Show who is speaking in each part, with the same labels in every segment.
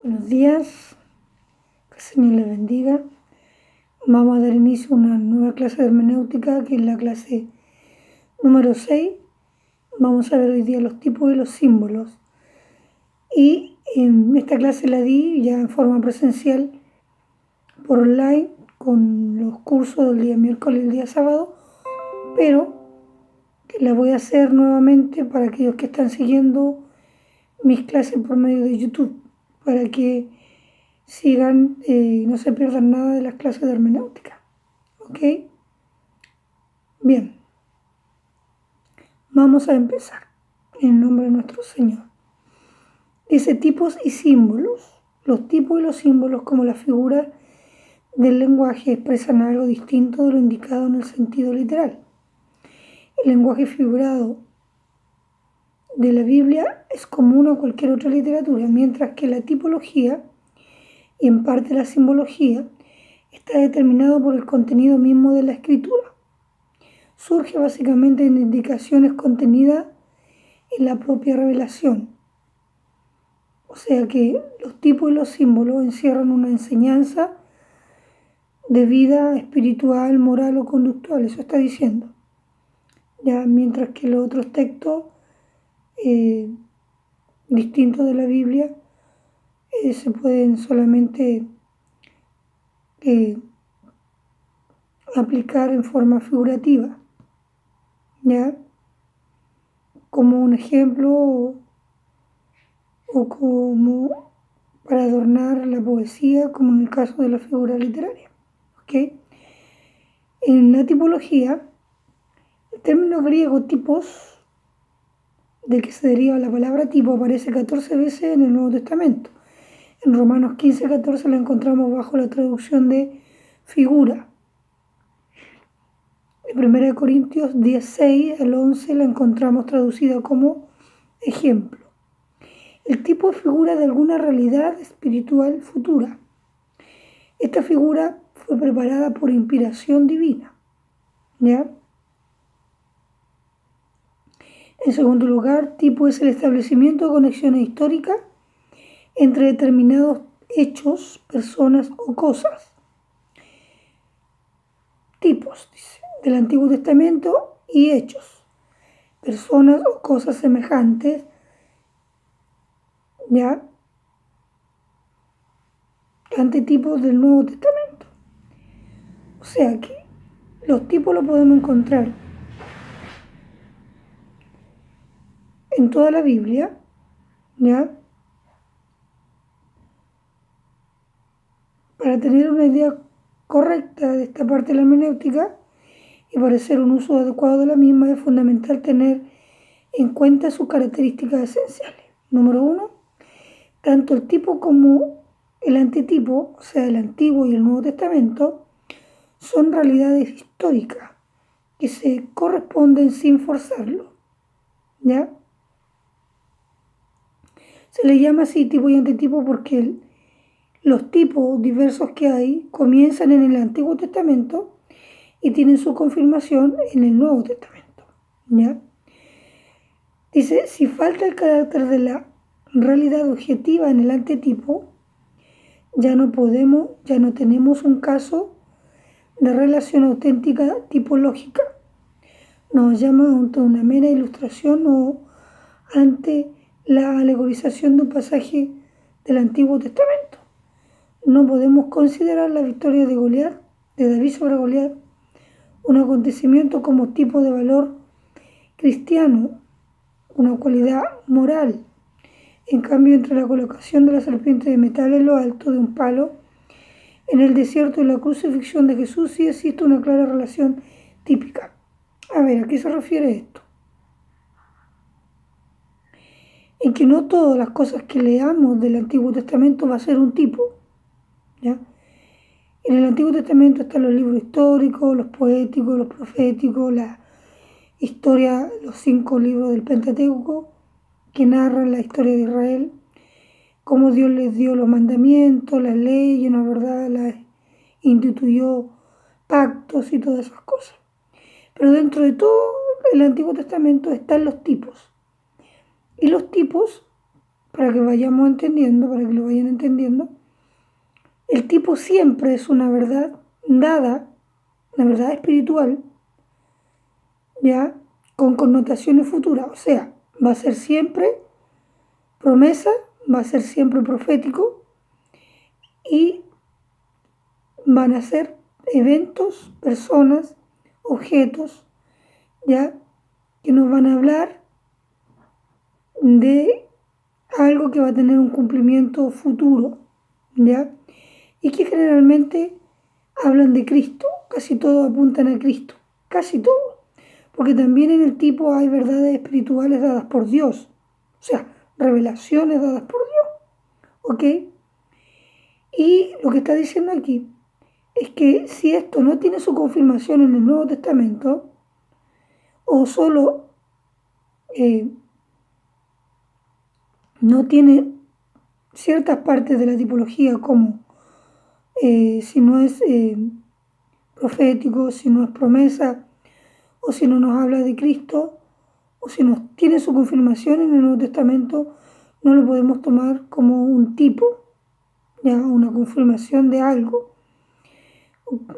Speaker 1: Buenos días, que el Señor les bendiga. Vamos a dar inicio a una nueva clase de hermenéutica, que es la clase número 6. Vamos a ver hoy día los tipos y los símbolos. Y esta clase la di ya en forma presencial por online con los cursos del día miércoles y el día sábado, pero la voy a hacer nuevamente para aquellos que están siguiendo mis clases por medio de YouTube, para que sigan y no se pierdan nada de las clases de hermenéutica. ¿Ok? Bien, vamos a empezar en el nombre de nuestro Señor. Dice tipos y símbolos. Los tipos y los símbolos, como las figuras del lenguaje, expresan algo distinto de lo indicado en el sentido literal. El lenguaje figurado de la Biblia es común a cualquier otra literatura, mientras que la tipología y en parte la simbología está determinado por el contenido mismo de la escritura. Surge básicamente en indicaciones contenidas en la propia revelación. O sea que los tipos y los símbolos encierran una enseñanza de vida espiritual, moral o conductual, eso está diciendo. Ya, mientras que los otros textos distintos de la Biblia se pueden solamente aplicar en forma figurativa, ¿ya? Como un ejemplo o como para adornar la poesía, como en el caso de la figura literaria. ¿Ok? En la tipología, el término griego tipos, del que se deriva la palabra tipo, aparece 14 veces en el Nuevo Testamento. En Romanos 15:14 lo encontramos bajo la traducción de figura. En 1 Corintios 10:6-11 la encontramos traducida como ejemplo. El tipo es figura de alguna realidad espiritual futura. Esta figura fue preparada por inspiración divina, ¿ya? En segundo lugar, tipo es el establecimiento de conexiones históricas entre determinados hechos, personas o cosas. Tipos, dice, del Antiguo Testamento y hechos, personas o cosas semejantes, ¿ya? Antitipos del Nuevo Testamento. O sea que los tipos los podemos encontrar en toda la Biblia, ¿ya? Para tener una idea correcta de esta parte de la hermenéutica y para hacer un uso adecuado de la misma, es fundamental tener en cuenta sus características esenciales. Número 1, tanto el tipo como el antitipo, o sea, el Antiguo y el Nuevo Testamento, son realidades históricas que se corresponden sin forzarlo, ¿ya? Se le llama así tipo y antitipo porque los tipos diversos que hay comienzan en el Antiguo Testamento y tienen su confirmación en el Nuevo Testamento, ¿ya? Dice, si falta el carácter de la realidad objetiva en el antetipo, ya no tenemos un caso de relación auténtica tipológica. Nos llama ante una mera ilustración o ante la alegorización de un pasaje del Antiguo Testamento. No podemos considerar la victoria de Goliat, de David sobre Goliat, un acontecimiento como tipo de valor cristiano, una cualidad moral. En cambio, entre la colocación de la serpiente de metal en lo alto de un palo en el desierto y la crucifixión de Jesús, sí existe una clara relación típica. A ver, ¿a qué se refiere esto? En que no todas las cosas que leamos del Antiguo Testamento va a ser un tipo, ¿ya? En el Antiguo Testamento están los libros históricos, los poéticos, los proféticos, la historia, los 5 libros del Pentateuco que narran la historia de Israel, cómo Dios les dio los mandamientos, las leyes, la verdad, las instituyó pactos y todas esas cosas. Pero dentro de todo el Antiguo Testamento están los tipos. Y los tipos para que vayamos entendiendo, para que lo vayan entendiendo. El tipo siempre es una verdad dada, una verdad espiritual, ya, con connotaciones futuras. O sea, va a ser siempre promesa, va a ser siempre profético y van a ser eventos, personas, objetos, ya, que nos van a hablar de algo que va a tener un cumplimiento futuro, ya, y que generalmente hablan de Cristo, casi todos apuntan a Cristo, casi todos, porque también en el tipo hay verdades espirituales dadas por Dios, o sea, revelaciones dadas por Dios, ¿ok? Y lo que está diciendo aquí es que si esto no tiene su confirmación en el Nuevo Testamento, o solo no tiene ciertas partes de la tipología como si no es profético, si no es promesa, o si no nos habla de Cristo, o si no tiene su confirmación en el Nuevo Testamento, no lo podemos tomar como un tipo, ya una confirmación de algo,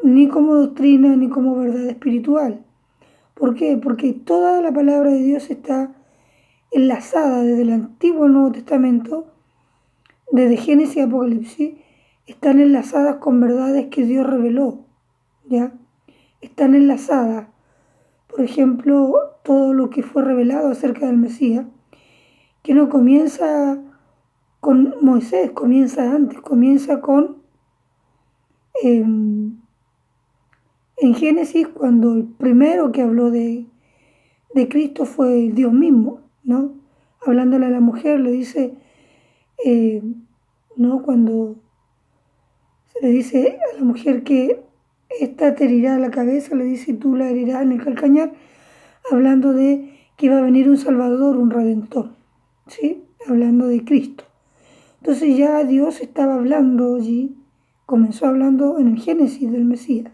Speaker 1: ni como doctrina, ni como verdad espiritual. ¿Por qué? Porque toda la palabra de Dios está enlazada desde el Antiguo al Nuevo Testamento, desde Génesis y Apocalipsis, están enlazadas con verdades que Dios reveló, ¿ya? Están enlazadas. Por ejemplo, todo lo que fue revelado acerca del Mesías, que no comienza con Moisés, comienza antes, comienza con en Génesis, cuando el primero que habló de Cristo fue Dios mismo, ¿no? Hablándole a la mujer, le dice, ¿no? Cuando se le dice a la mujer que esta te herirá la cabeza, le dice, tú la herirás en el calcañar, hablando de que iba a venir un Salvador, un Redentor, ¿sí? Hablando de Cristo. Entonces ya Dios estaba hablando allí, comenzó hablando en el Génesis del Mesías,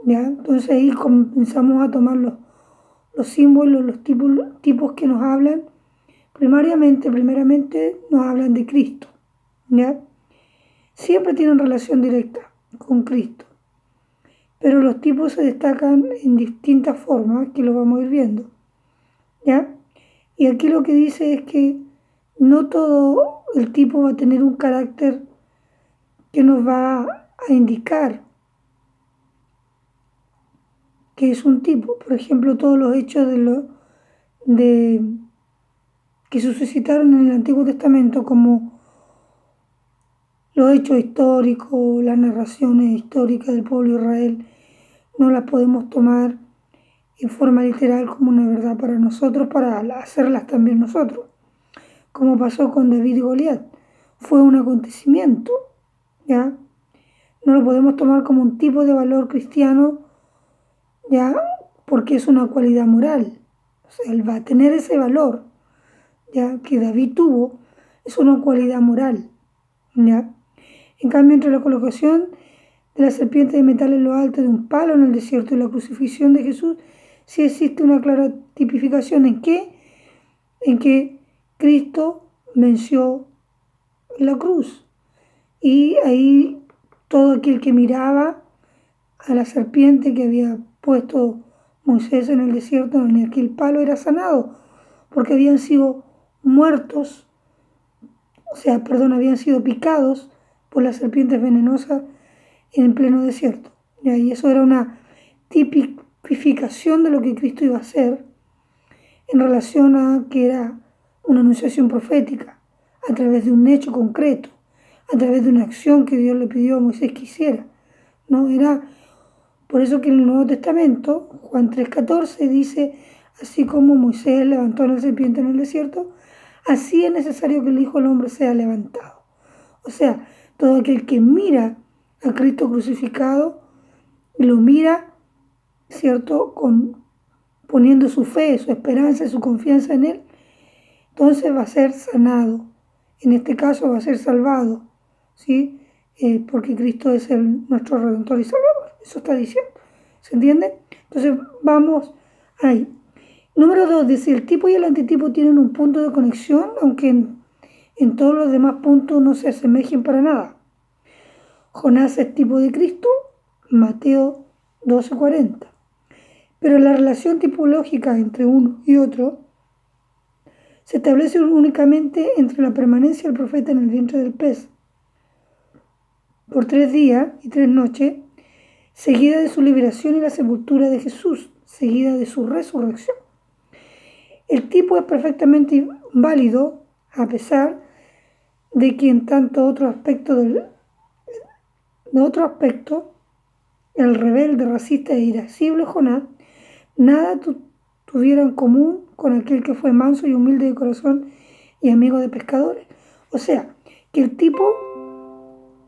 Speaker 1: ¿ya? Entonces ahí comenzamos a tomar los símbolos, los tipos que nos hablan, primeramente nos hablan de Cristo, ¿ya? Siempre tienen relación directa con Cristo, pero los tipos se destacan en distintas formas, que lo vamos a ir viendo, ¿ya? Y aquí lo que dice es que no todo el tipo va a tener un carácter que nos va a indicar que es un tipo. Por ejemplo, todos los hechos de que se suscitaron en el Antiguo Testamento, como los hechos históricos, las narraciones históricas del pueblo de Israel, no las podemos tomar en forma literal como una verdad para nosotros, para hacerlas también nosotros, como pasó con David y Goliat. Fue un acontecimiento, ¿ya? No lo podemos tomar como un tipo de valor cristiano, ¿ya? Porque es una cualidad moral. O sea, él va a tener ese valor, ¿ya? Que David tuvo, es una cualidad moral, ¿ya? En cambio, entre la colocación de la serpiente de metal en lo alto de un palo en el desierto y la crucifixión de Jesús, sí existe una clara tipificación. ¿En qué? En que Cristo venció la cruz. Y ahí todo aquel que miraba a la serpiente que había puesto Moisés en el desierto, en aquel palo, era sanado, porque habían sido muertos, habían sido picados por las serpientes venenosas en pleno desierto. Y eso era una tipificación de lo que Cristo iba a hacer en relación a que era una anunciación profética, a través de un hecho concreto, a través de una acción que Dios le pidió a Moisés que hiciera, ¿no? Era por eso que en el Nuevo Testamento, Juan 3:14 dice, así como Moisés levantó a la serpiente en el desierto, así es necesario que el Hijo del Hombre sea levantado. O sea, todo aquel que mira a Cristo crucificado, lo mira, ¿cierto?, poniendo su fe, su esperanza y su confianza en Él, entonces va a ser sanado. En este caso va a ser salvado, ¿sí? Porque Cristo es nuestro Redentor y Salvador. Eso está diciendo. ¿Se entiende? Entonces vamos ahí. Número 2, dice, el tipo y el antitipo tienen un punto de conexión, aunque en todos los demás puntos no se asemejen para nada. Jonás es tipo de Cristo, Mateo 12:40. Pero la relación tipológica entre uno y otro se establece únicamente entre la permanencia del profeta en el vientre del pez por 3 días y 3 noches, seguida de su liberación y la sepultura de Jesús, seguida de su resurrección. El tipo es perfectamente válido a pesar de que en tanto otro aspecto, el rebelde, racista e irascible Jonás, nada tuviera en común con aquel que fue manso y humilde de corazón y amigo de pescadores. O sea, que el tipo,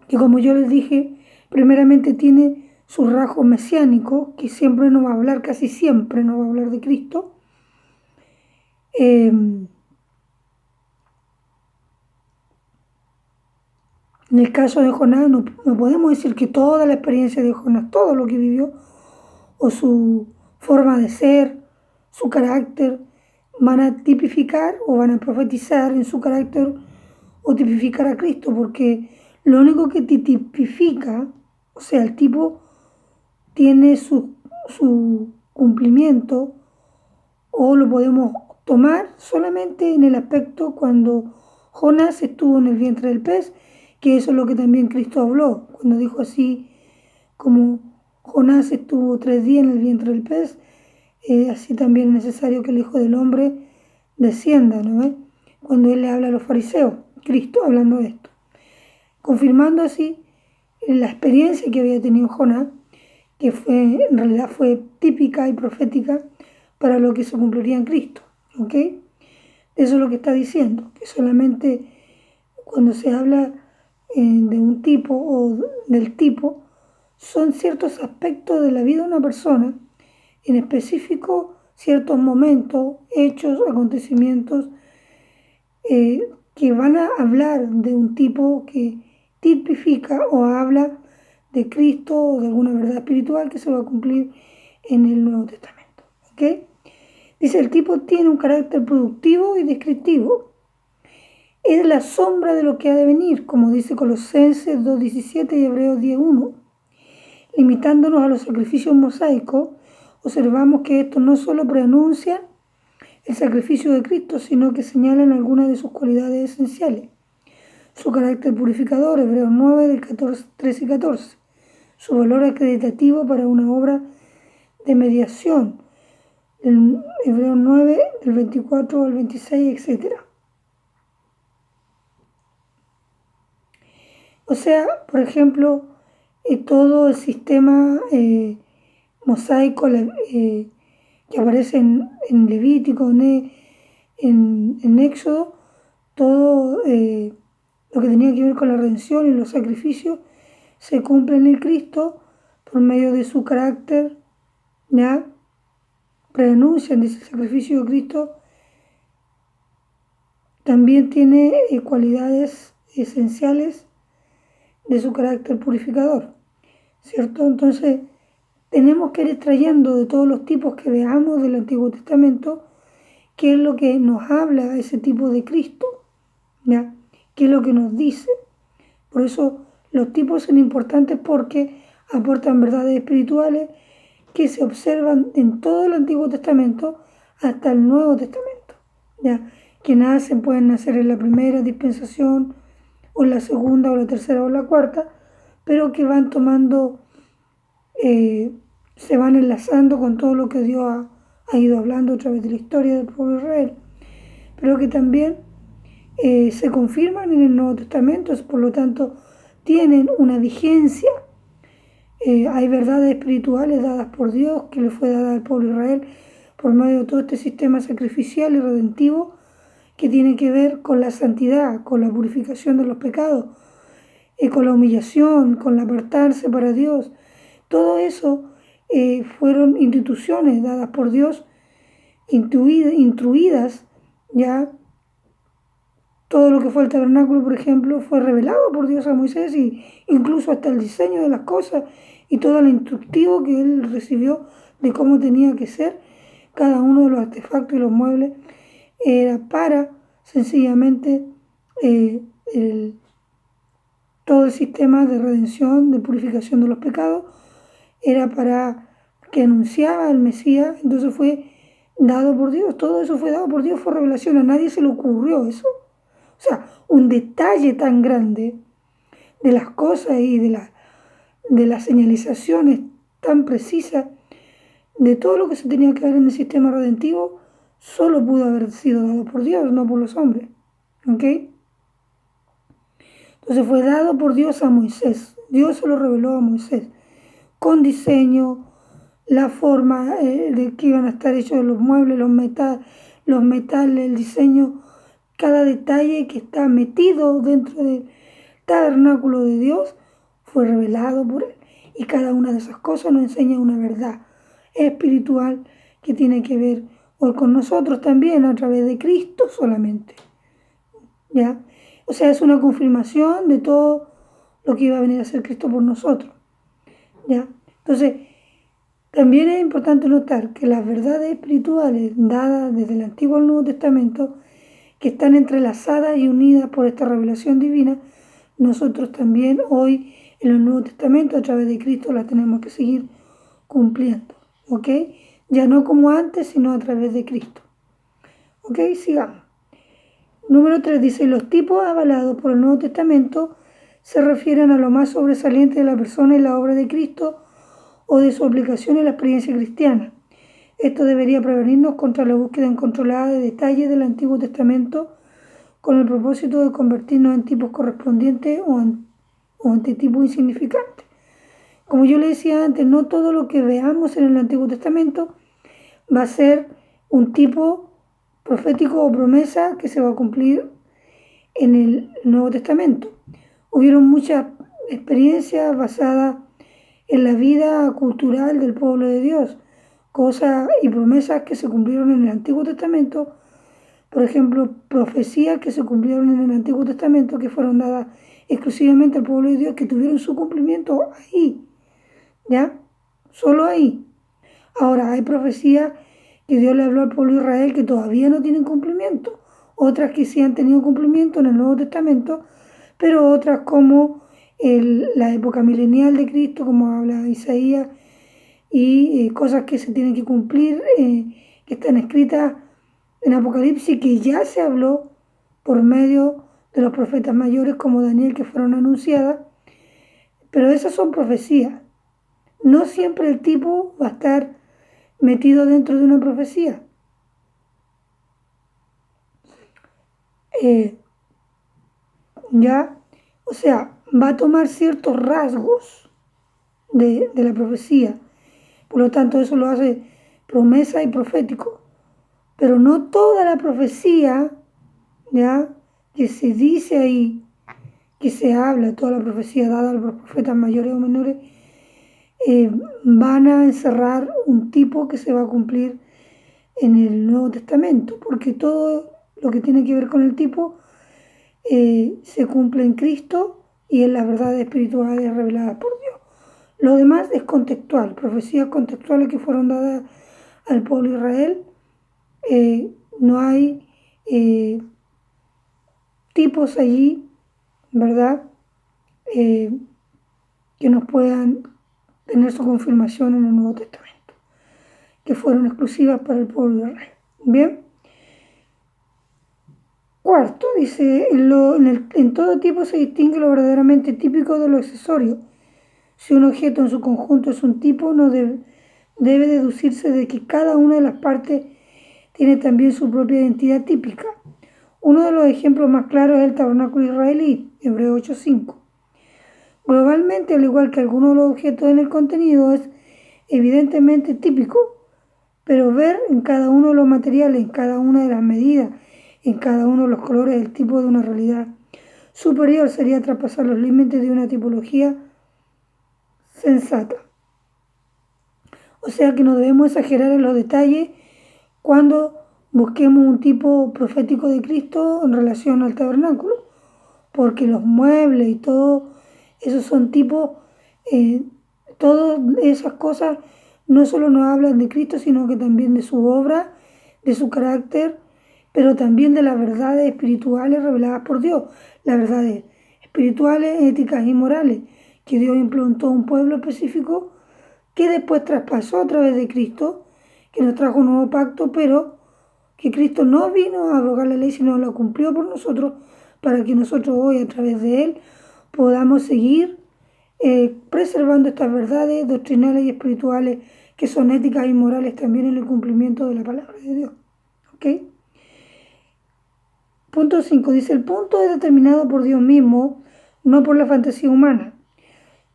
Speaker 1: que como yo les dije, primeramente tiene sus rasgos mesiánicos, que siempre no va a hablar, casi siempre no va a hablar de Cristo. En el caso de Jonás, no podemos decir que toda la experiencia de Jonás, todo lo que vivió, o su forma de ser, su carácter, van a tipificar o van a profetizar en su carácter o tipificar a Cristo, porque lo único que te tipifica, o sea, el tipo tiene su cumplimiento, o lo podemos tomar solamente en el aspecto cuando Jonás estuvo en el vientre del pez, que eso es lo que también Cristo habló, cuando dijo así como Jonás estuvo 3 días en el vientre del pez, así también es necesario que el Hijo del Hombre descienda, ¿no? Cuando él le habla a los fariseos, Cristo hablando de esto, confirmando así la experiencia que había tenido Jonás, que en realidad fue típica y profética para lo que se cumpliría en Cristo, ¿ok? Eso es lo que está diciendo, que solamente cuando se habla de un tipo o del tipo, son ciertos aspectos de la vida de una persona, en específico ciertos momentos, hechos, acontecimientos, que van a hablar de un tipo que tipifica o habla de Cristo o de alguna verdad espiritual que se va a cumplir en el Nuevo Testamento. ¿Ok? Dice, el tipo tiene un carácter productivo y descriptivo. Es la sombra de lo que ha de venir, como dice Colosenses 2:17 y Hebreos 10:1. Limitándonos a los sacrificios mosaicos, observamos que estos no solo preanuncian el sacrificio de Cristo, sino que señalan algunas de sus cualidades esenciales. Su carácter purificador, Hebreos 9, del 13 y 14. Su valor acreditativo para una obra de mediación, Hebreos 9, del 24 al 26, etc. O sea, por ejemplo, todo el sistema mosaico que aparece en Levítico, en Éxodo, todo lo que tenía que ver con la redención y los sacrificios se cumple en el Cristo por medio de su carácter, ¿ya? Preanuncian, dice, el sacrificio de Cristo también tiene cualidades esenciales de su carácter purificador, ¿cierto? Entonces, tenemos que ir extrayendo de todos los tipos que veamos del Antiguo Testamento qué es lo que nos habla ese tipo de Cristo, ¿ya? ¿Qué es lo que nos dice? Por eso los tipos son importantes porque aportan verdades espirituales que se observan en todo el Antiguo Testamento hasta el Nuevo Testamento, ¿ya? Que pueden nacer en la primera dispensación o en la segunda o la tercera o la cuarta, pero que van tomando, se van enlazando con todo lo que Dios ha ido hablando a través de la historia del pueblo de Israel, pero que también se confirman en el Nuevo Testamento, por lo tanto tienen una vigencia. Hay verdades espirituales dadas por Dios que le fue dada al pueblo de Israel por medio de todo este sistema sacrificial y redentivo que tiene que ver con la santidad, con la purificación de los pecados, con la humillación, con el apartarse para Dios. Todo eso fueron instituciones dadas por Dios, instruidas, ya. Todo lo que fue el tabernáculo, por ejemplo, fue revelado por Dios a Moisés, y incluso hasta el diseño de las cosas y todo el instructivo que él recibió de cómo tenía que ser cada uno de los artefactos y los muebles, era para sencillamente eh, el- todo el sistema de redención, de purificación de los pecados, era para que anunciaba el Mesías, entonces fue dado por Dios, todo eso fue dado por Dios, fue revelación, a nadie se le ocurrió eso. O sea, un detalle tan grande de las cosas y de las señalizaciones tan precisas de todo lo que se tenía que ver en el sistema redentivo, solo pudo haber sido dado por Dios, no por los hombres. ¿Ok? Entonces fue dado por Dios a Moisés. Dios se lo reveló a Moisés con diseño, la forma de que iban a estar hechos los muebles, los metales, el diseño, cada detalle que está metido dentro del tabernáculo de Dios fue revelado por Él. Y cada una de esas cosas nos enseña una verdad espiritual que tiene que ver hoy con nosotros también a través de Cristo solamente. ¿Ya? O sea, es una confirmación de todo lo que iba a venir a ser Cristo por nosotros. ¿Ya? Entonces, también es importante notar que las verdades espirituales dadas desde el Antiguo al Nuevo Testamento, que están entrelazadas y unidas por esta revelación divina, nosotros también hoy en el Nuevo Testamento a través de Cristo las tenemos que seguir cumpliendo. ¿Ok? Ya no como antes, sino a través de Cristo. ¿Ok? Sigamos. Número 3 dice, los tipos avalados por el Nuevo Testamento se refieren a lo más sobresaliente de la persona y la obra de Cristo o de su aplicación en la experiencia cristiana. Esto debería prevenirnos contra la búsqueda incontrolada de detalles del Antiguo Testamento con el propósito de convertirnos en tipos correspondientes o antitipos insignificantes. Como yo le decía antes, no todo lo que veamos en el Antiguo Testamento va a ser un tipo profético o promesa que se va a cumplir en el Nuevo Testamento. Hubieron muchas experiencias basadas en la vida cultural del pueblo de Dios, cosas y promesas que se cumplieron en el Antiguo Testamento, por ejemplo, profecías que se cumplieron en el Antiguo Testamento que fueron dadas exclusivamente al pueblo de Dios, que tuvieron su cumplimiento ahí, ¿ya? Solo ahí. Ahora, hay profecías que Dios le habló al pueblo de Israel que todavía no tienen cumplimiento, otras que sí han tenido cumplimiento en el Nuevo Testamento, pero otras como la época milenial de Cristo, como habla Isaías, y cosas que se tienen que cumplir, que están escritas en Apocalipsis, que ya se habló por medio de los profetas mayores como Daniel, que fueron anunciadas, pero esas son profecías. No siempre el tipo va a estar metido dentro de una profecía. Eh, ¿Ya? O sea, va a tomar ciertos rasgos de la profecía. Por lo tanto, eso lo hace promesa y profético. Pero no toda la profecía, ¿ya? Que se dice ahí, que se habla, toda la profecía dada a los profetas mayores o menores, van a encerrar un tipo que se va a cumplir en el Nuevo Testamento, porque todo lo que tiene que ver con el tipo se cumple en Cristo y en las verdades espirituales reveladas por Dios. Lo demás es contextual, profecías contextuales que fueron dadas al pueblo de Israel. No hay tipos allí, ¿verdad? Que nos puedan tener su confirmación en el Nuevo Testamento, que fueron exclusivas para el pueblo de Israel. Bien. Cuarto, dice, en todo tipo se distingue lo verdaderamente típico de lo accesorio. Si un objeto en su conjunto es un tipo, no debe deducirse de que cada una de las partes tiene también su propia identidad típica. Uno de los ejemplos más claros es el tabernáculo israelí, Hebreos 8:5. Globalmente, al igual que algunos de los objetos en el contenido, es evidentemente típico, pero ver en cada uno de los materiales, en cada una de las medidas, en cada uno de los colores, el tipo de una realidad superior sería traspasar los límites de una tipología sensata. O sea que no debemos exagerar en los detalles cuando busquemos un tipo profético de Cristo en relación al tabernáculo, porque los muebles y todo, esos son tipos, todas esas cosas no solo nos hablan de Cristo, sino que también de su obra, de su carácter pero también de las verdades espirituales reveladas por Dios, las verdades espirituales, éticas y morales que Dios implantó a un pueblo específico que después traspasó a través de Cristo, que nos trajo un nuevo pacto, pero que Cristo no vino a abrogar la ley, sino la cumplió por nosotros, para que nosotros hoy, a través de Él, podamos seguir preservando estas verdades doctrinales y espirituales que son éticas y morales también en el cumplimiento de la palabra de Dios. ¿Ok? Punto 5. Dice, el punto es determinado por Dios mismo, no por la fantasía humana.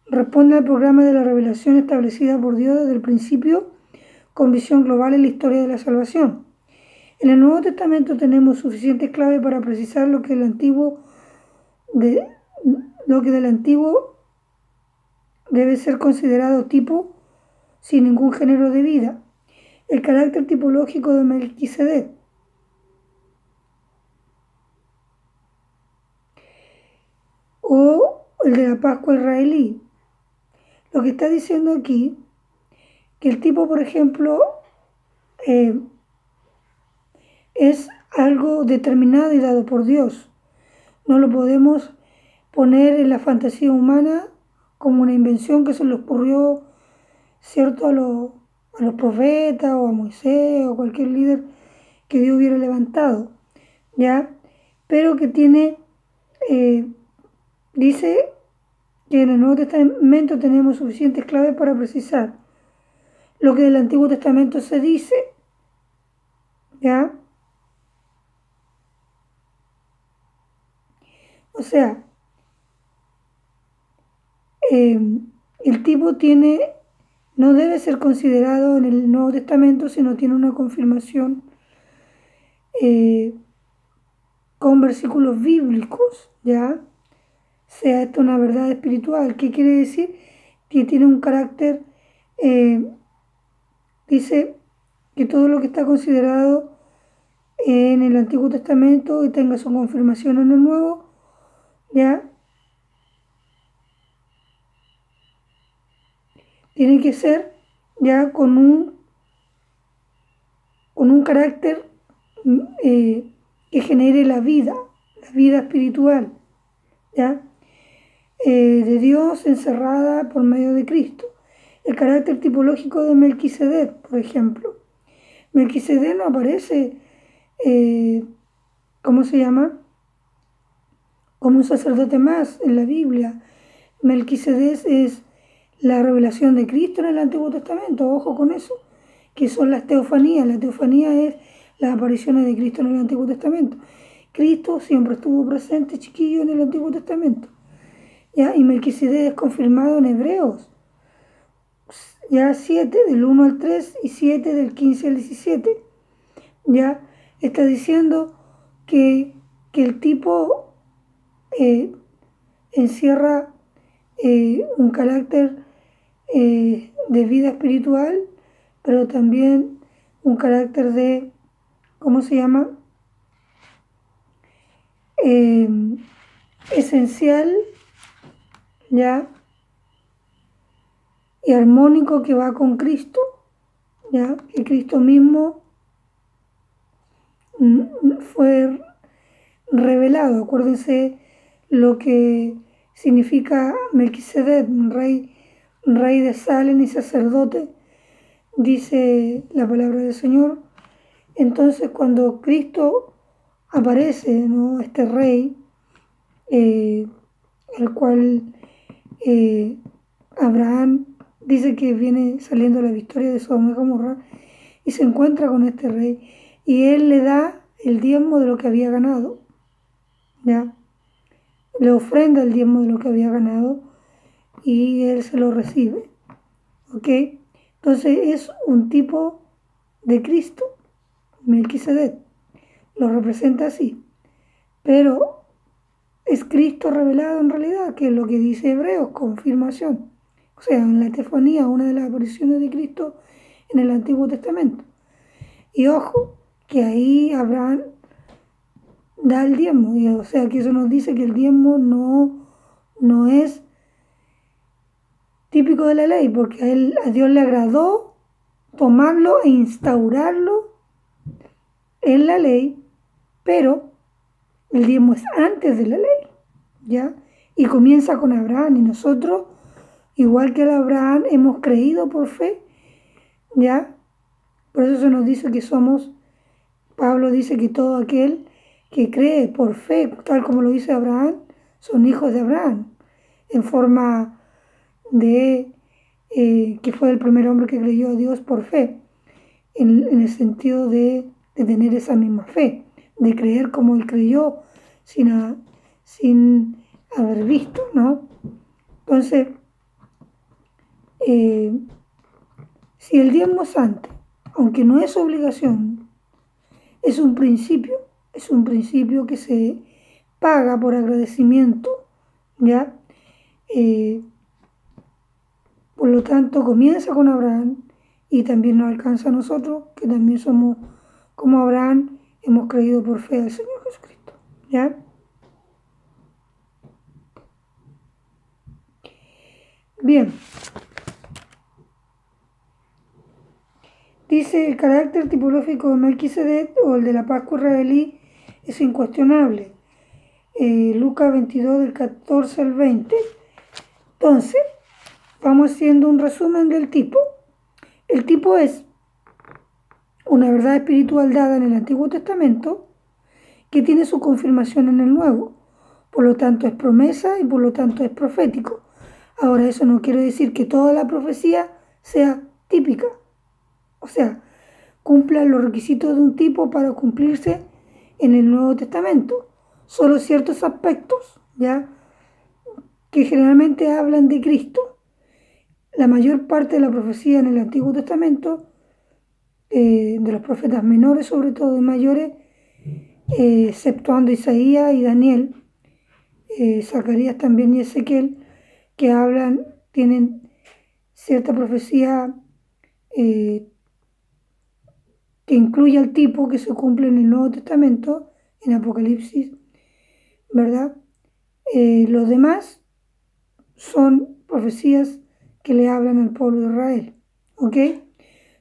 Speaker 1: Responde al programa de la revelación establecida por Dios desde el principio con visión global en la historia de la salvación. En el Nuevo Testamento tenemos suficientes claves para precisar lo que del Antiguo debe ser considerado tipo sin ningún género de vida. El carácter tipológico de Melquisedec. O el de la Pascua israelí. Lo que está diciendo aquí, que el tipo, por ejemplo, es algo determinado y dado por Dios. No lo podemos poner en la fantasía humana como una invención que se le ocurrió, ¿cierto?, a los profetas o a Moisés o a cualquier líder que Dios hubiera levantado, ¿ya? Pero que tiene, dice que en el Nuevo Testamento tenemos suficientes claves para precisar lo que del Antiguo Testamento se dice, ¿ya? O sea, el tipo no debe ser considerado en el Nuevo Testamento si no tiene una confirmación con versículos bíblicos, ¿ya? Sea esto una verdad espiritual. ¿Qué quiere decir? Que tiene un carácter, dice que todo lo que está considerado en el Antiguo Testamento y tenga su confirmación en el Nuevo, ¿ya? Tiene que ser ya con un carácter que genere la vida espiritual, ¿ya? De Dios encerrada por medio de Cristo. El carácter tipológico de Melquisedec, por ejemplo. Melquisedec no aparece, ¿cómo se llama?, como un sacerdote más en la Biblia. Melquisedec es la revelación de Cristo en el Antiguo Testamento, ojo con eso, que son las teofanías. La teofanía es las apariciones de Cristo en el Antiguo Testamento. Cristo siempre estuvo presente, chiquillo, en el Antiguo Testamento, ¿ya? Y Melquisedec es confirmado en Hebreos, ya 7, del 1 al 3 y 7, del 15 al 17. Ya está diciendo que el tipo encierra un carácter de vida espiritual, pero también un carácter de, ¿cómo se llama?, esencial, ¿ya?, y armónico, que va con Cristo, ¿ya? Que Cristo mismo fue revelado. Acuérdense lo que significa Melquisedec, rey de Salem y sacerdote, dice la palabra del Señor. Entonces, cuando Cristo aparece, ¿no?, este rey, el cual Abraham dice que viene saliendo la victoria de Sodoma y Gomorra, y se encuentra con este rey, y él le da el diezmo de lo que había ganado, ¿ya? Le ofrenda el diezmo de lo que había ganado, y él se lo recibe, ¿ok? Entonces es un tipo de Cristo. Melquisedec lo representa así, pero es Cristo revelado en realidad, que es lo que dice Hebreos, confirmación. O sea, en la teofanía, una de las apariciones de Cristo en el Antiguo Testamento. Y ojo, que ahí Abraham da el diezmo, y, o sea, que eso nos dice que el diezmo no es típico de la ley, porque a Dios le agradó tomarlo e instaurarlo en la ley, Pero el diezmo es antes de la ley, ¿ya? Y comienza con Abraham, y nosotros, igual que el Abraham, hemos creído por fe, ¿ya? Por eso se nos dice que somos, Pablo dice que todo aquel que cree por fe, tal como lo dice Abraham, son hijos de Abraham, en forma de que fue el primer hombre que creyó a Dios por fe, en el sentido de tener esa misma fe, de creer como él creyó sin haber visto, ¿no? Entonces, si el diezmo es santo, aunque no es obligación, es un principio que se paga por agradecimiento, ¿ya? Por lo tanto, comienza con Abraham y también nos alcanza a nosotros, que también somos como Abraham, hemos creído por fe al Señor Jesucristo, ¿ya? Bien. Dice, el carácter tipológico de Melquisedec o el de la Pascua israelí es incuestionable. Lucas 22 del 14 al 20. Entonces, vamos haciendo un resumen del tipo. El tipo es una verdad espiritual dada en el Antiguo Testamento que tiene su confirmación en el Nuevo. Por lo tanto, es promesa y por lo tanto es profético. Ahora, eso no quiere decir que toda la profecía sea típica. O sea, cumpla los requisitos de un tipo para cumplirse en el Nuevo Testamento. Solo ciertos aspectos, ¿ya? Que generalmente hablan de Cristo. La mayor parte de la profecía en el Antiguo Testamento, de los profetas menores sobre todo y mayores, exceptuando Isaías y Daniel, Zacarías también y Ezequiel, que tienen cierta profecía que incluye al tipo que se cumple en el Nuevo Testamento, en Apocalipsis, ¿verdad? Los demás son profecías que le hablan al pueblo de Israel, ¿ok?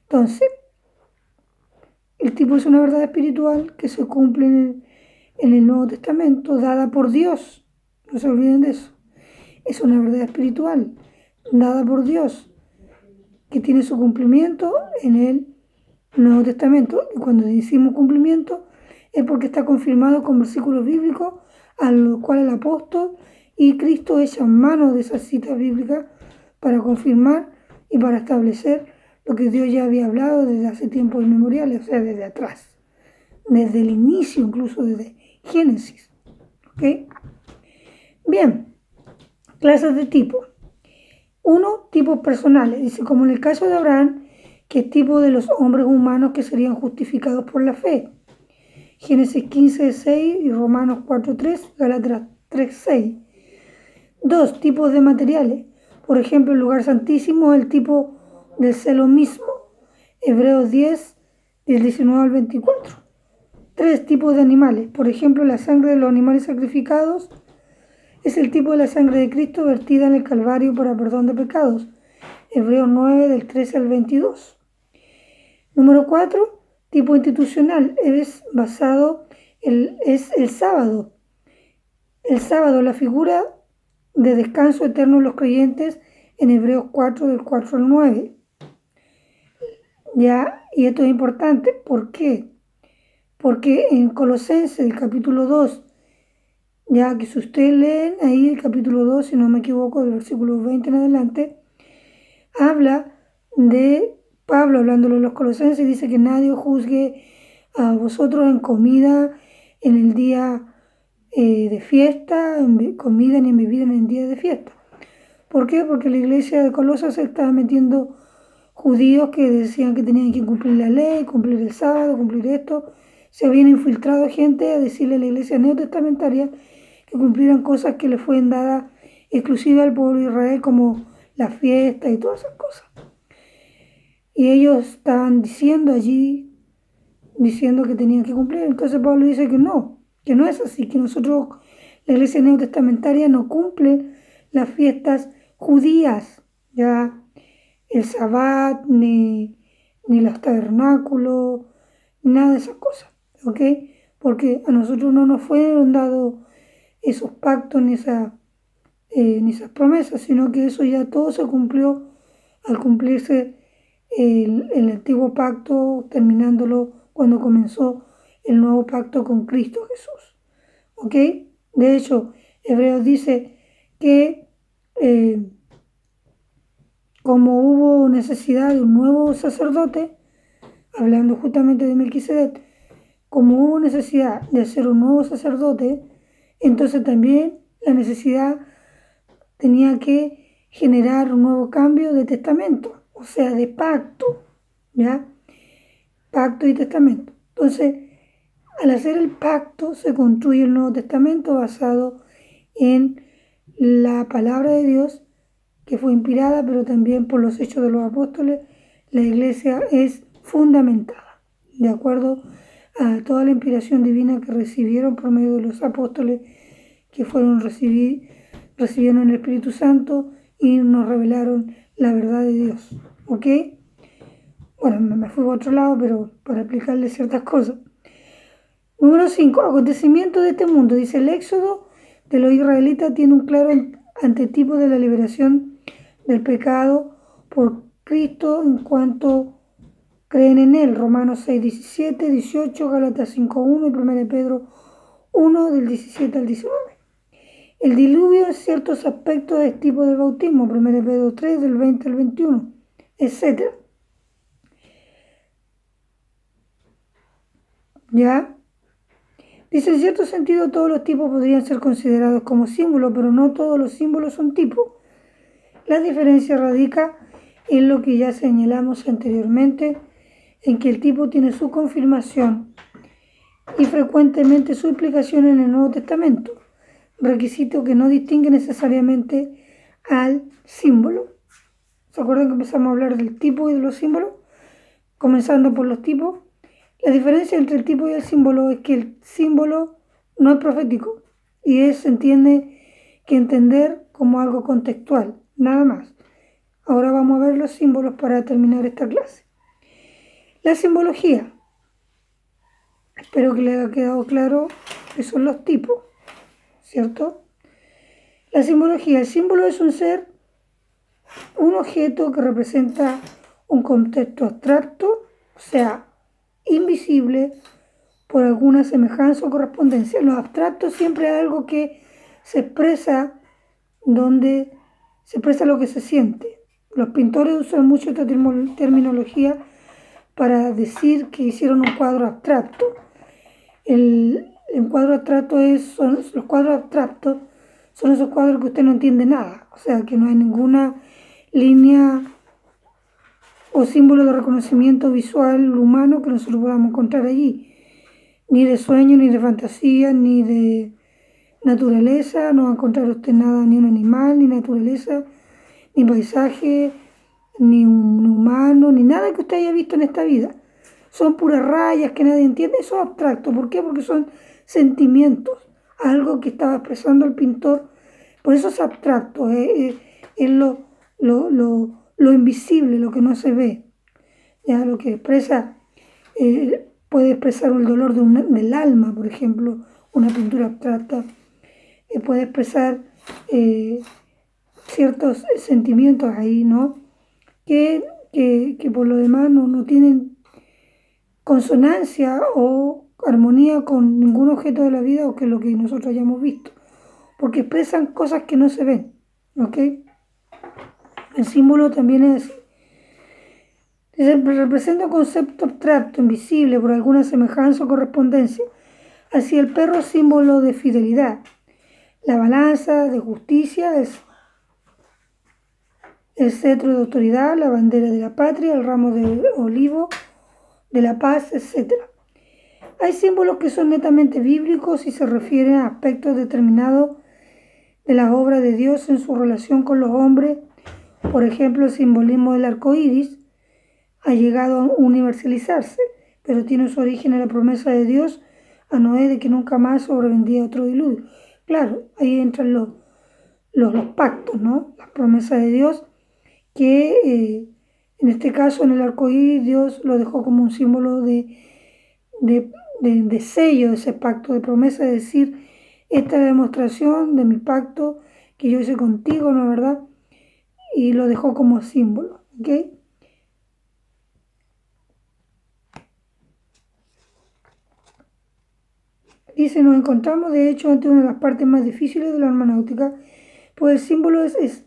Speaker 1: Entonces, el tipo es una verdad espiritual que se cumple en el Nuevo Testamento, dada por Dios, no se olviden de eso. Es una verdad espiritual dada por Dios que tiene su cumplimiento en el Nuevo Testamento. Y cuando decimos cumplimiento es porque está confirmado con versículos bíblicos a los cuales el apóstol y Cristo echan mano de esas citas bíblicas para confirmar y para establecer lo que Dios ya había hablado desde hace tiempos inmemoriales, o sea, desde atrás, desde el inicio, incluso desde Génesis. ¿Ok? Bien, clases de tipo. Uno, tipos personales. Dice, como en el caso de Abraham, que es tipo de los hombres humanos que serían justificados por la fe. Génesis 15, 6 y Romanos 4, 3, Gálatas 3, 6. Dos, tipos de materiales. Por ejemplo, el lugar santísimo es el tipo del celo mismo. Hebreos 10, del 19 al 24. Tres, tipos de animales. Por ejemplo, la sangre de los animales sacrificados es el tipo de la sangre de Cristo vertida en el Calvario para perdón de pecados. Hebreos 9, del 13 al 22. Número 4, tipo institucional. Es el sábado. El sábado, la figura de descanso eterno de los creyentes en Hebreos 4, del 4 al 9. ¿Ya? Y esto es importante. ¿Por qué? Porque en Colosenses, el capítulo 2, ya que si ustedes leen ahí el capítulo 2, si no me equivoco, del versículo 20 en adelante, habla de Pablo hablándole a los colosenses y dice que nadie os juzgue a vosotros en comida en el día de fiesta, en comida ni en bebida en el día de fiesta. ¿Por qué? Porque la iglesia de Colosas se estaba metiendo judíos que decían que tenían que cumplir la ley, cumplir el sábado, cumplir esto. Se habían infiltrado gente a decirle a la iglesia neotestamentaria que cumplieran cosas que le fueron dadas exclusivas al pueblo de Israel, como la fiesta y todas esas cosas. Y ellos estaban diciendo que tenían que cumplir. Entonces Pablo dice que no es así, que nosotros, la iglesia neotestamentaria no cumple las fiestas judías, ya el sabbat, ni los tabernáculos, nada de esas cosas, ¿ok? porque a nosotros no nos fueron dados esos pactos ni esas promesas, sino que eso ya todo se cumplió al cumplirse el antiguo pacto, terminándolo cuando comenzó el nuevo pacto con Cristo Jesús. ¿Ok? De hecho, Hebreos dice que como hubo necesidad de un nuevo sacerdote, hablando justamente de Melquisedec, como hubo necesidad de hacer un nuevo sacerdote, entonces también la necesidad tenía que generar un nuevo cambio de testamento, o sea, de pacto, ¿ya? Pacto y testamento. Entonces, al hacer el pacto se construye el Nuevo Testamento basado en la palabra de Dios, que fue inspirada, pero también por los hechos de los apóstoles. La iglesia es fundamentada, de acuerdo a toda la inspiración divina que recibieron por medio de los apóstoles, que recibieron el Espíritu Santo y nos revelaron la verdad de Dios. ¿Ok? Bueno, me fui a otro lado, pero para explicarles ciertas cosas. Número 5. Acontecimientos de este mundo. Dice: el éxodo de los israelitas tiene un claro antetipo de la liberación del pecado por Cristo en cuanto creen en él. Romanos 6, 17, 18, Gálatas 5, 1 y 1 Pedro 1, del 17 al 19. El diluvio en ciertos aspectos es tipo del bautismo. 1 Pedro 3, del 20 al 21, etc. ¿Ya? Dice: en cierto sentido todos los tipos podrían ser considerados como símbolos, pero no todos los símbolos son tipos. La diferencia radica en lo que ya señalamos anteriormente, en que el tipo tiene su confirmación y frecuentemente su implicación en el Nuevo Testamento, requisito que no distingue necesariamente al símbolo. ¿Se acuerdan que empezamos a hablar del tipo y de los símbolos? Comenzando por los tipos. La diferencia entre el tipo y el símbolo es que el símbolo no es profético y se entiende que entender como algo contextual, nada más. Ahora vamos a ver los símbolos para terminar esta clase. La simbología. Espero que les haya quedado claro que son los tipos, ¿cierto? La simbología. El símbolo es un ser, un objeto que representa un contexto abstracto, o sea, invisible, por alguna semejanza o correspondencia. Lo abstracto siempre es algo que se expresa donde se expresa lo que se siente. Los pintores usan mucho esta terminología para decir que hicieron un cuadro abstracto. El cuadro abstracto los cuadros abstractos son esos cuadros que usted no entiende nada, o sea, que no hay ninguna línea o símbolo de reconocimiento visual humano que nosotros podamos encontrar allí. Ni de sueño, ni de fantasía, ni de naturaleza. No va a encontrar usted nada, ni un animal, ni naturaleza, ni paisaje, ni un humano, ni nada que usted haya visto en esta vida. Son puras rayas que nadie entiende. Eso es abstracto. ¿Por qué? Porque son sentimientos, algo que estaba expresando el pintor. Por eso es abstracto, es lo invisible, lo que no se ve. Ya lo que expresa, puede expresar el dolor del alma, por ejemplo, una pintura abstracta. Puede expresar ciertos sentimientos ahí, ¿no? Que por lo demás no tienen consonancia o armonía con ningún objeto de la vida o que lo que nosotros hayamos visto, porque expresan cosas que no se ven, ¿ok? El símbolo también es representa un concepto abstracto, invisible, por alguna semejanza o correspondencia. Así el perro es símbolo de fidelidad, la balanza de justicia es el cetro de autoridad, la bandera de la patria, el ramo de olivo de la paz, etc. Hay símbolos que son netamente bíblicos y se refieren a aspectos determinados de la obra de Dios en su relación con los hombres. Por ejemplo, el simbolismo del arco iris ha llegado a universalizarse, pero tiene su origen en la promesa de Dios a Noé de que nunca más sobrevendría otro diluvio. Claro, ahí entran los pactos, ¿no? Las promesas de Dios, que en este caso en el arco iris Dios lo dejó como un símbolo de de sello de ese pacto, de promesa, de decir, esta es la demostración de mi pacto que yo hice contigo, ¿no es verdad? Y lo dejó como símbolo, ¿ok? Dice, nos encontramos de hecho ante una de las partes más difíciles de la hermenéutica, pues el símbolo es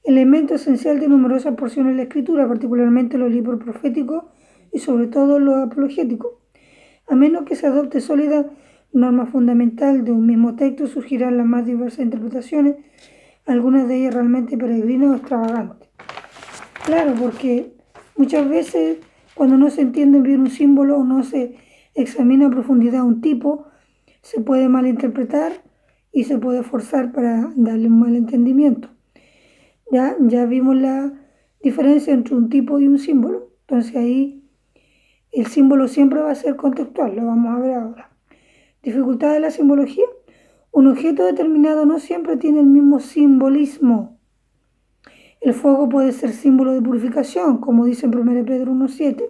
Speaker 1: elemento esencial de numerosas porciones de la escritura, particularmente los libros proféticos y sobre todo los apologéticos. A menos que se adopte sólida norma fundamental de un mismo texto, surgirán las más diversas interpretaciones, algunas de ellas realmente peregrinas o extravagantes. Claro, porque muchas veces cuando no se entiende bien un símbolo o no se examina a profundidad un tipo, se puede malinterpretar y se puede forzar para darle un mal entendimiento. Ya vimos la diferencia entre un tipo y un símbolo. Entonces ahí el símbolo siempre va a ser contextual, lo vamos a ver ahora. Dificultad de la simbología. Un objeto determinado no siempre tiene el mismo simbolismo. El fuego puede ser símbolo de purificación, como dice en 1 Pedro 1:7,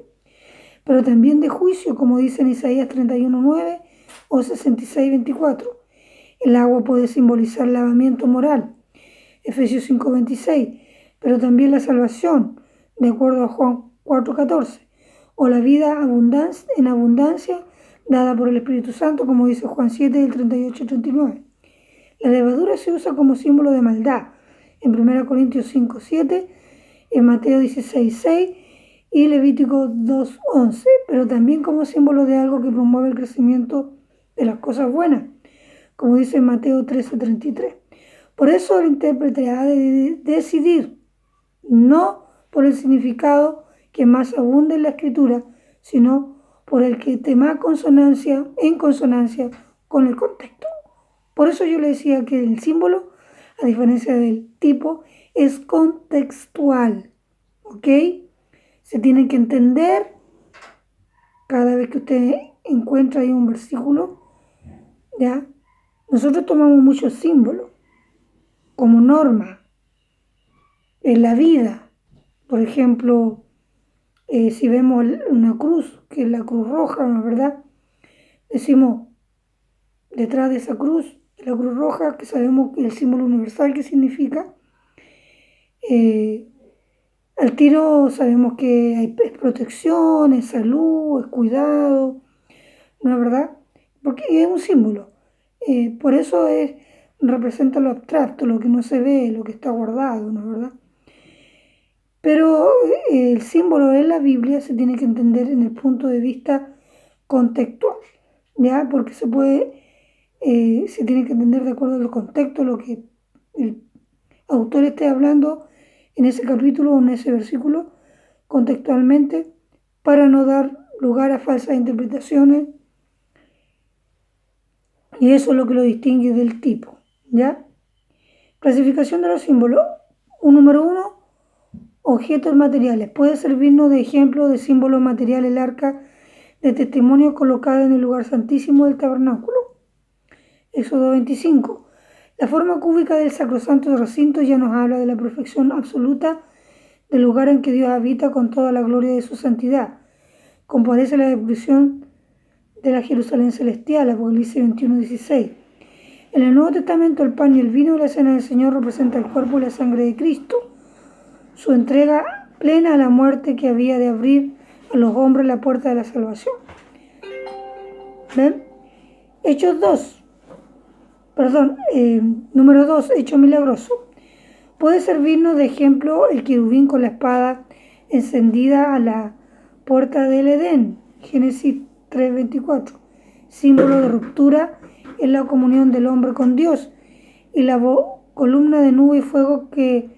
Speaker 1: pero también de juicio, como dice en Isaías 31:9 o 66:24. El agua puede simbolizar lavamiento moral, Efesios 5:26, pero también la salvación, de acuerdo a Juan 4:14, o la vida en abundancia dada por el Espíritu Santo, como dice Juan 7, del 38 al 39. La levadura se usa como símbolo de maldad en 1 Corintios 5:7, en Mateo 16:6 y Levítico 2:11, pero también como símbolo de algo que promueve el crecimiento de las cosas buenas, como dice en Mateo 13:33. Por eso el intérprete ha de decidir, no por el significado que más abunda en la escritura, sino por el que esté más en consonancia con el contexto. Por eso yo le decía que el símbolo, a diferencia del tipo, es contextual, ¿ok? Se tiene que entender cada vez que usted encuentra ahí un versículo, ¿ya? Nosotros tomamos muchos símbolos como norma en la vida. Por ejemplo, si vemos una cruz, que es la cruz roja, ¿no es verdad? Decimos, detrás de esa cruz, la cruz roja, que sabemos el símbolo universal que significa, al tiro sabemos que es protección, es salud, es cuidado, ¿no es verdad? Porque es un símbolo. Por eso representa lo abstracto, lo que no se ve, lo que está guardado, ¿no es verdad? Pero el símbolo de la Biblia se tiene que entender en el punto de vista contextual, ¿ya? Porque se tiene que entender de acuerdo al contexto, lo que el autor esté hablando en ese capítulo o en ese versículo contextualmente, para no dar lugar a falsas interpretaciones, y eso es lo que lo distingue del tipo, ¿ya? Clasificación de los símbolos. Número 1, objetos materiales. Puede servirnos de ejemplo de símbolo material el arca de testimonio colocada en el lugar santísimo del tabernáculo. Éxodo 25. La forma cúbica del sacrosanto recinto ya nos habla de la perfección absoluta del lugar en que Dios habita con toda la gloria de su santidad. Comparece la descripción de la Jerusalén celestial, Apocalipsis 21:16. En el Nuevo Testamento, el pan y el vino de la cena del Señor representa el cuerpo y la sangre de Cristo, su entrega plena a la muerte que había de abrir a los hombres la puerta de la salvación. ¿Ven? Número 2, hecho milagroso. Puede servirnos de ejemplo el querubín con la espada encendida a la puerta del Edén, Génesis 3:24, símbolo de ruptura en la comunión del hombre con Dios, y la columna de nube y fuego que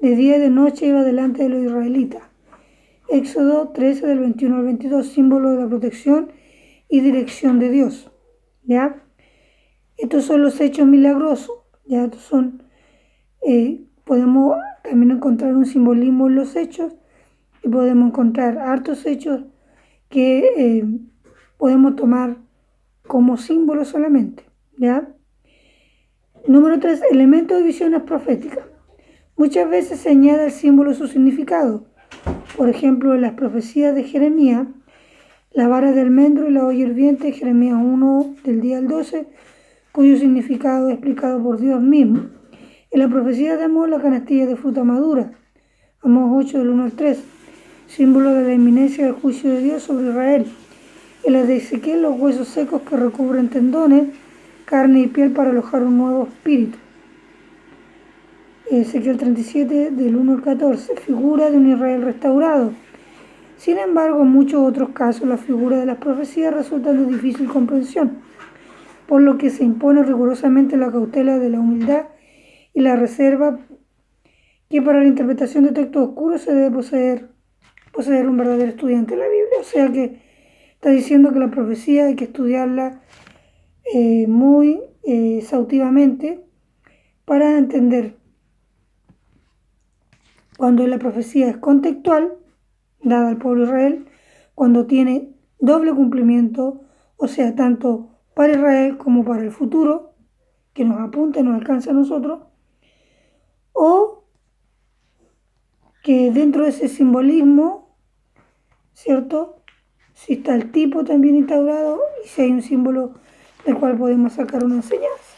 Speaker 1: de día y de noche iba delante de los israelitas, Éxodo 13 del 21 al 22, símbolo de la protección y dirección de Dios, ¿ya? Estos son los hechos milagrosos, ¿ya? Estos son, podemos también encontrar un simbolismo en los hechos, y podemos encontrar hartos hechos que podemos tomar como símbolo solamente, ¿ya? Número 3, elementos de visiones proféticas. Muchas veces se añade al símbolo su significado. Por ejemplo, en las profecías de Jeremías, la vara de almendro y la olla hirviente, Jeremías 1, del día al 12, cuyo significado es explicado por Dios mismo. En la profecía de Amós, la canastilla de fruta madura, Amós 8, del 1 al 3, símbolo de la inminencia del juicio de Dios sobre Israel. En la de Ezequiel, los huesos secos que recubren tendones, carne y piel para alojar un nuevo espíritu. Ezequiel 37, del 1 al 14, figura de un Israel restaurado. Sin embargo, en muchos otros casos, las figuras de las profecías resultan de difícil comprensión, por lo que se impone rigurosamente la cautela de la humildad y la reserva que para la interpretación de textos oscuros se debe poseer un verdadero estudiante de la Biblia. O sea que está diciendo que la profecía hay que estudiarla muy exhaustivamente para entender. Cuando la profecía es contextual, dada al pueblo de Israel, cuando tiene doble cumplimiento, o sea, tanto para Israel como para el futuro, que nos apunta y nos alcanza a nosotros, o que dentro de ese simbolismo, ¿cierto? Si está el tipo también instaurado y si hay un símbolo del cual podemos sacar una enseñanza.